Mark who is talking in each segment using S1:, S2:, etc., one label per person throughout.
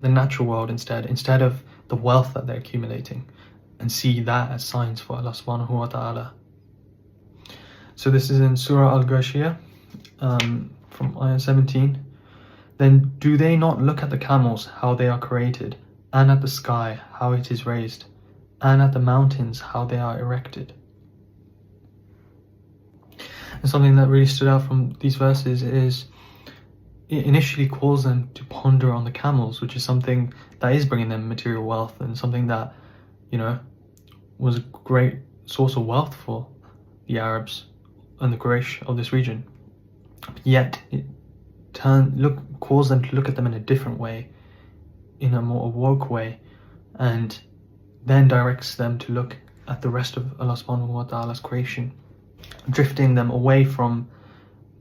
S1: the natural world instead of the wealth that they're accumulating, and see that as signs for Allah subhanahu wa ta'ala. So this is in Surah Al-Ghashiyah, from ayah 17. Then do they not look at the camels, how they are created, and at the sky, how it is raised, and at the mountains, how they are erected? And something that really stood out from these verses is it initially calls them to ponder on the camels, which is something that is bringing them material wealth, and something that, you know, was a great source of wealth for the Arabs and the Quraysh of this region. Yet it calls them to look at them in a different way, in a more awoke way, and then directs them to look at the rest of Allah subhanahu wa ta'ala's creation, drifting them away from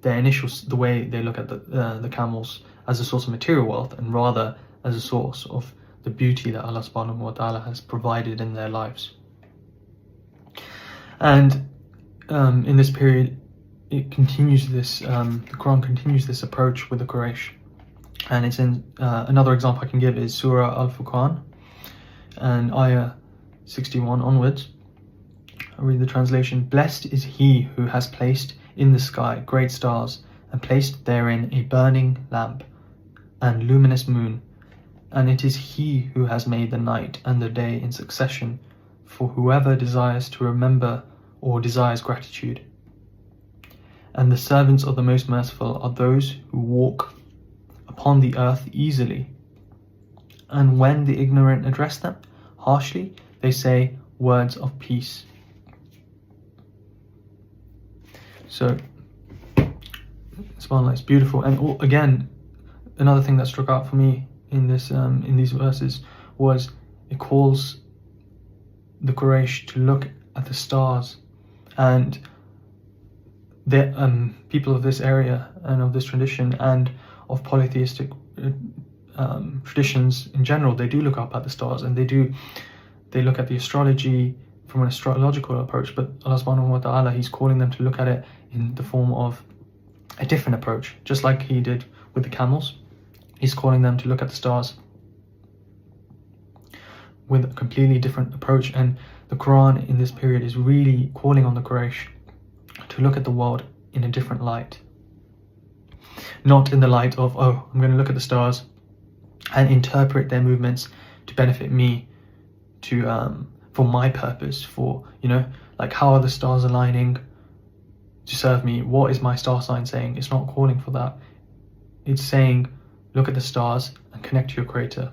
S1: the way they look at the camels as a source of material wealth, and rather as a source of the beauty that Allah subhanahu wa ta'ala has provided in their lives. And in this period, it continues this, the Quran continues this approach with the Quraysh. And it's in, another example I can give is Surah Al-Furqan and ayah 61 onwards. I'll read the translation. Blessed is he who has placed in the sky great stars, and placed therein a burning lamp and luminous moon, and it is he who has made the night and the day in succession for whoever desires to remember or desires gratitude. And the servants of the Most Merciful are those who walk upon the earth easily, and when the ignorant address them harshly, they say words of peace. So, subhanAllah, it's beautiful. And again, another thing that struck out for me in this, in these verses, was it calls the Quraysh to look at the stars, and the people of this area and of this tradition and of polytheistic traditions in general, they do look up at the stars, and they look at the astrology from an astrological approach, but Allah subhanahu wa ta'ala, he's calling them to look at it in the form of a different approach, just like he did with the camels. He's calling them to look at the stars with a completely different approach. And the Quran in this period is really calling on the Quraysh to look at the world in a different light, not in the light of, oh, I'm going to look at the stars and interpret their movements to benefit me, to for my purpose, for, you know, like, how are the stars aligning to serve me? What is my star sign saying? It's not calling for that. It's saying, look at the stars and connect to your Creator.